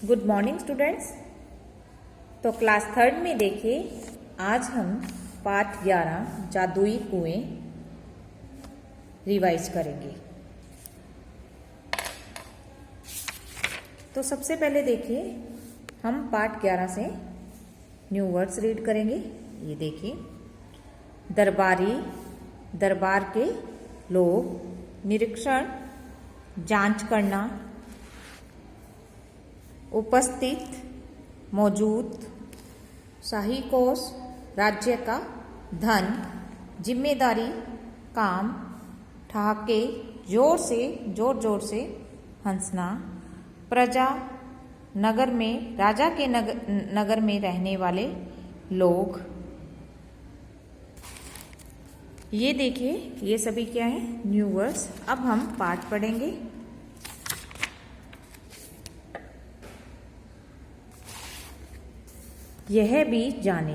Good morning students. तो class third में देखिए, आज हम पाठ 11 जादुई कुएं रिवाइज करेंगे। तो सबसे पहले देखिए, हम पाठ 11 से न्यू वर्ड्स रीड करेंगे। ये देखिए, दरबार के लोग, निरीक्षण, जांच करना, उपस्थित, मौजूद, शाही कोष, राज्य का धन, जिम्मेदारी, काम, ठहाके, जोर जोर से हंसना, प्रजा, नगर में, राजा के नगर में रहने वाले लोग। ये देखिए, ये सभी क्या है? New words. अब हम पाठ पढ़ेंगे। यह भी जाने,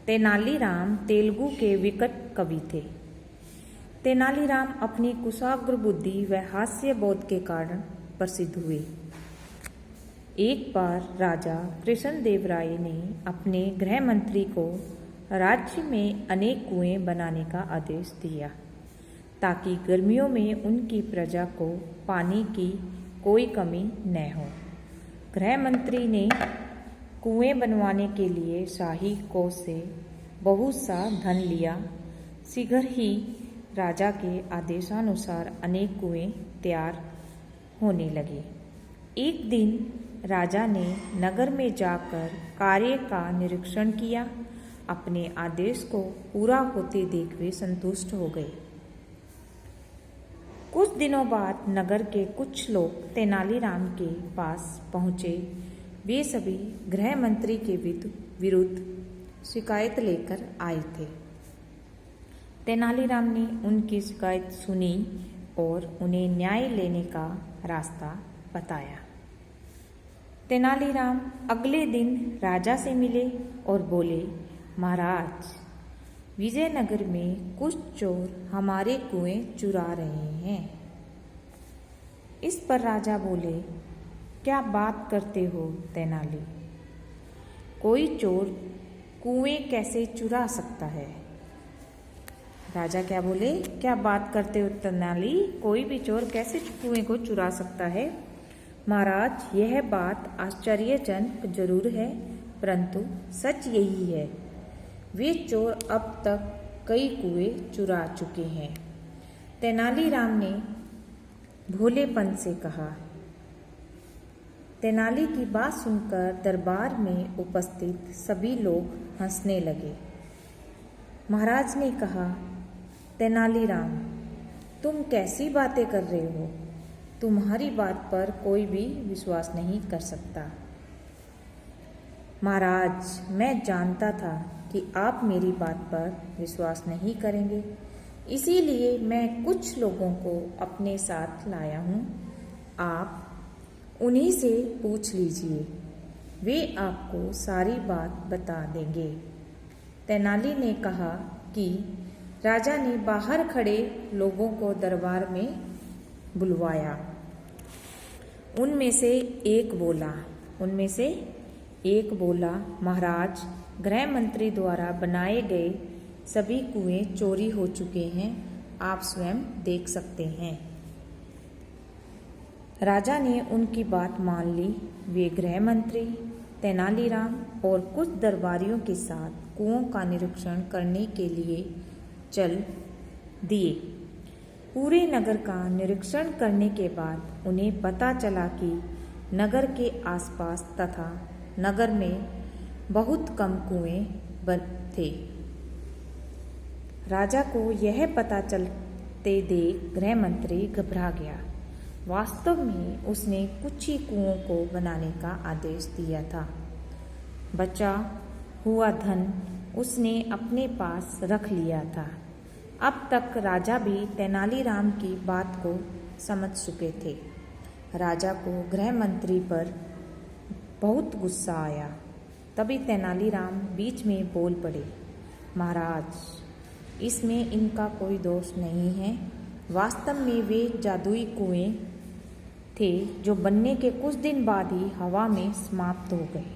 तेनालीराम तेलुगु के विकट कवि थे। तेनालीराम अपनी कुशाग्र बुद्धि व हास्य बोध के कारण प्रसिद्ध हुए। एक बार राजा कृष्णदेवराय ने अपने गृह मंत्री को राज्य में अनेक कुएं बनाने का आदेश दिया, ताकि गर्मियों में उनकी प्रजा को पानी की कोई कमी न हो। गृह मंत्री ने कुएं बनवाने के लिए शाही कोष से बहुत सा धन लिया। शीघ्र ही राजा के आदेशानुसार अनेक कुएं तैयार होने लगे। एक दिन राजा ने नगर में जाकर कार्य का निरीक्षण किया। अपने आदेश को पूरा होते देख वे संतुष्ट हो गए। कुछ दिनों बाद नगर के कुछ लोग तेनालीराम के पास पहुंचे। वे सभी गृह मंत्री के विरुद्ध शिकायत लेकर आए थे। तेनालीराम ने उनकी शिकायत सुनी और उन्हें न्याय लेने का रास्ता बताया। तेनालीराम अगले दिन राजा से मिले और बोले, महाराज, विजयनगर में कुछ चोर हमारे कुएं चुरा रहे हैं। इस पर राजा बोले, क्या बात करते हो तेनाली? कोई चोर कुएं कैसे चुरा सकता है? राजा क्या बोले, क्या बात करते हो तेनाली? कोई भी चोर कैसे कुएं को चुरा सकता है? महाराज, यह बात आश्चर्यजनक जरूर है, परंतु सच यही है। वे चोर अब तक कई कुएं चुरा चुके हैं। तेनालीराम ने भोलेपन से कहा। तेनाली की बात सुनकर दरबार में उपस्थित सभी लोग हंसने लगे। महाराज ने कहा, तेनालीराम, तुम कैसी बातें कर रहे हो? तुम्हारी बात पर कोई भी विश्वास नहीं कर सकता। महाराज, मैं जानता था कि आप मेरी बात पर विश्वास नहीं करेंगे, इसीलिए मैं कुछ लोगों को अपने साथ लाया हूँ। आप उन्हीं से पूछ लीजिए, वे आपको सारी बात बता देंगे। तेनाली ने कहा कि राजा ने बाहर खड़े लोगों को दरबार में बुलवाया। उनमें से एक बोला, महाराज, गृह मंत्री द्वारा बनाए गए सभी कुएं चोरी हो चुके हैं, आप स्वयं देख सकते हैं। राजा ने उनकी बात मान ली। वे गृह मंत्री, तेनालीराम और कुछ दरबारियों के साथ कुओं का निरीक्षण करने के लिए चल दिए। पूरे नगर का निरीक्षण करने के बाद उन्हें पता चला कि नगर के आसपास तथा नगर में बहुत कम कुएं थे। राजा को यह पता चलते देख गृह मंत्री घबरा गया। वास्तव में उसने कुछ ही कुओं को बनाने का आदेश दिया था। बचा हुआ धन उसने अपने पास रख लिया था। अब तक राजा भी तेनालीराम की बात को समझ चुके थे। राजा को गृह मंत्री पर बहुत गुस्सा आया। तभी तेनालीराम बीच में बोल पड़े, महाराज, इसमें इनका कोई दोष नहीं है। वास्तव में वे जादुई कुएं थे जो बनने के कुछ दिन बाद ही हवा में समाप्त हो गए।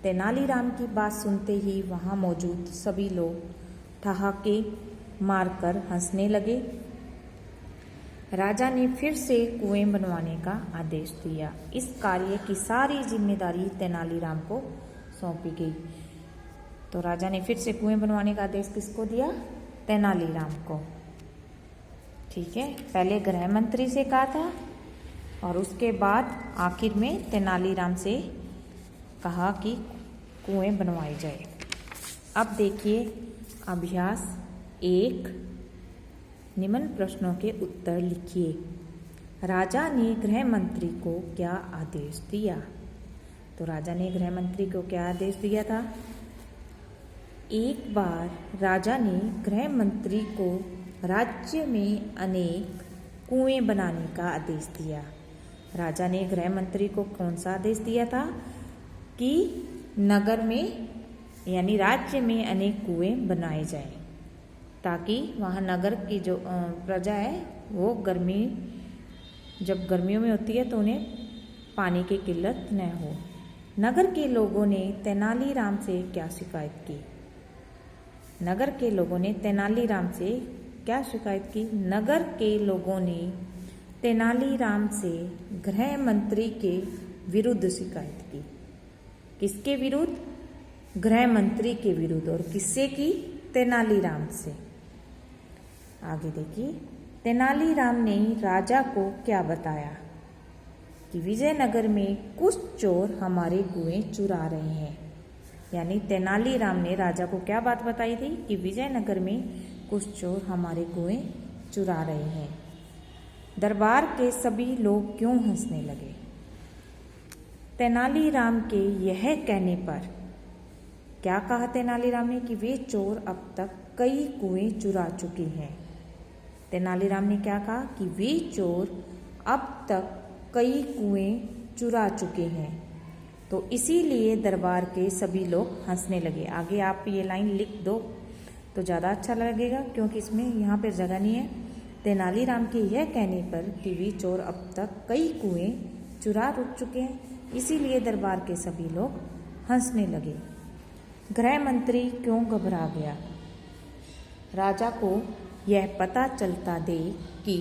तेनालीराम की बात सुनते ही वहां मौजूद सभी लोग ठहाके मारकर हंसने लगे। राजा ने फिर से कुएं बनवाने का आदेश दिया। इस कार्य की सारी जिम्मेदारी तेनालीराम को सौंपी गई। तो राजा ने फिर से कुएं बनवाने का आदेश किसको दिया? तेनालीराम को। ठीक है, पहले गृह मंत्री से कहा था और उसके बाद आखिर में तेनालीराम से कहा कि कुएं बनवाए जाए। अब देखिए अभ्यास 1, निम्न प्रश्नों के उत्तर लिखिए। राजा ने गृह मंत्री को क्या आदेश दिया? तो राजा ने गृह मंत्री को क्या आदेश दिया था? एक बार राजा ने गृह मंत्री को राज्य में अनेक कुएं बनाने का आदेश दिया। राजा ने गृह मंत्री को कौन सा आदेश दिया था? कि नगर में यानी राज्य में अनेक कुएं बनाए जाएं, ताकि वहाँ नगर की जो प्रजा है वो जब गर्मियों में होती है तो उन्हें पानी की किल्लत न हो। नगर के लोगों ने तेनालीराम से क्या शिकायत की? नगर के लोगों ने तेनालीराम से क्या शिकायत की? नगर के लोगों ने तेनालीराम से गृह मंत्री के विरुद्ध शिकायत की। किसके विरुद्ध? गृह मंत्री के विरुद्ध। और किससे की? तेनालीराम से। आगे देखिए, तेनालीराम ने राजा को क्या बताया? कि विजयनगर में कुछ चोर हमारे कुएं चुरा रहे हैं। यानी तेनालीराम ने राजा को क्या बात बताई थी? कि विजयनगर में कुछ चोर हमारे कुएं चुरा रहे हैं। दरबार के सभी लोग क्यों हंसने लगे? तेनालीराम के यह कहने पर क्या कहा तेनालीराम ने? कि वे चोर अब तक कई कुएं चुरा चुके हैं। तेनालीराम ने क्या कहा? कि वे चोर अब तक कई कुएं चुरा चुके हैं, तो इसीलिए दरबार के सभी लोग हंसने लगे। आगे आप ये लाइन लिख दो तो ज़्यादा अच्छा लगेगा, क्योंकि इसमें यहाँ पर जगह नहीं है। तेनालीराम के यह कहने पर कि वे चोर अब तक कई कुएं चुरा चुके हैं, इसीलिए दरबार के सभी लोग हंसने लगे। गृह मंत्री क्यों घबरा गया? राजा को यह पता चलता दे कि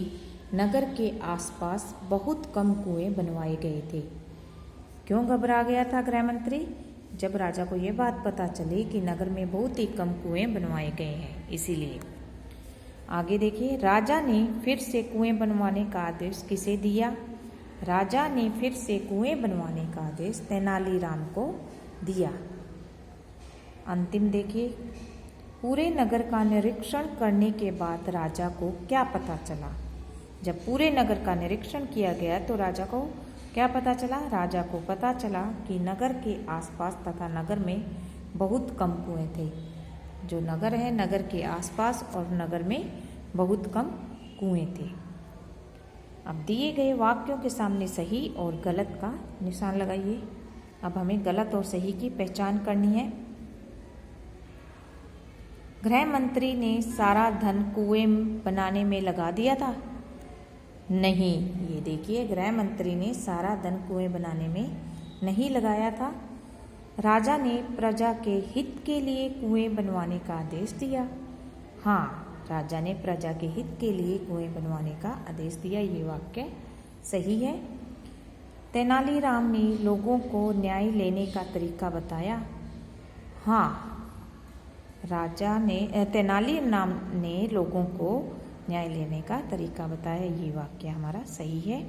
नगर के आसपास बहुत कम कुएं बनवाए गए थे। क्यों घबरा गया था गृह मंत्री? जब राजा को यह बात पता चली कि नगर में बहुत ही कम कुएं बनवाए गए हैं, इसीलिए। आगे देखिए, राजा ने फिर से कुएं बनवाने का आदेश किसे दिया? राजा ने फिर से कुएं बनवाने का आदेश तेनालीराम को दिया। अंतिम देखिए, पूरे नगर का निरीक्षण करने के बाद राजा को क्या पता चला? जब पूरे नगर का निरीक्षण किया गया तो राजा को क्या पता चला? राजा को पता चला कि नगर के आसपास तथा नगर में बहुत कम कुएं थे। जो नगर है, नगर के आसपास और नगर में बहुत कम कुएं थे। अब दिए गए वाक्यों के सामने सही और गलत का निशान लगाइए। अब हमें गलत और सही की पहचान करनी है। गृह मंत्री ने सारा धन कुएं बनाने में लगा दिया था? नहीं, ये देखिए, गृह मंत्री ने सारा धन कुएं बनाने में नहीं लगाया था। राजा ने प्रजा के हित के लिए कुएं बनवाने का आदेश दिया। हाँ, राजा ने प्रजा के हित के लिए कुएं बनवाने का आदेश दिया। ये वाक्य सही है। तेनालीराम ने लोगों को न्याय लेने का तरीका बताया। हाँ, तेनालीराम ने लोगों को न्याय लेने का तरीका बताया। ये वाक्य हमारा सही है।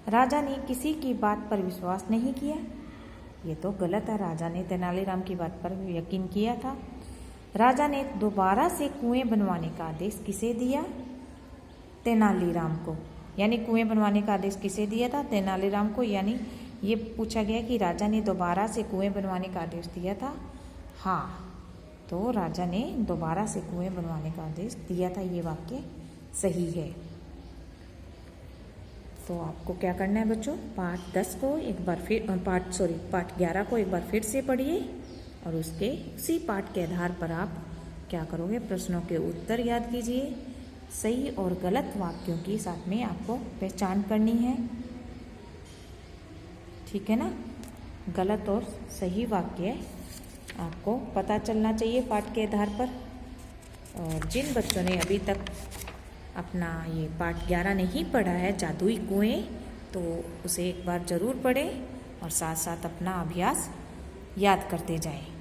राजा ने किसी की बात पर विश्वास नहीं किया। ये तो गलत है। राजा ने तेनालीराम की बात पर यकीन किया था। राजा ने दोबारा से कुएं बनवाने का आदेश किसे दिया? तेनालीराम को। यानी कुएं बनवाने का आदेश किसे दिया था? तेनालीराम को। यानी ये पूछा गया कि राजा ने दोबारा से कुएं बनवाने का आदेश दिया था। हाँ, तो राजा ने दोबारा से कुएं बनवाने का आदेश दिया था। ये वाक्य सही है। तो आपको क्या करना है बच्चों? पाठ 10 को एक बार फिर पाठ 11 को एक बार फिर से पढ़िए और उसी पाठ के आधार पर आप क्या करोगे? प्रश्नों के उत्तर याद कीजिए। सही और गलत वाक्यों की साथ में आपको पहचान करनी है। ठीक है ना। गलत और सही वाक्य आपको पता चलना चाहिए पाठ के आधार पर। और जिन बच्चों ने अभी तक अपना ये पाठ 11 नहीं पढ़ा है, जादुई कुएं, तो उसे एक बार ज़रूर पढ़ें और साथ साथ अपना अभ्यास याद करते जाएं।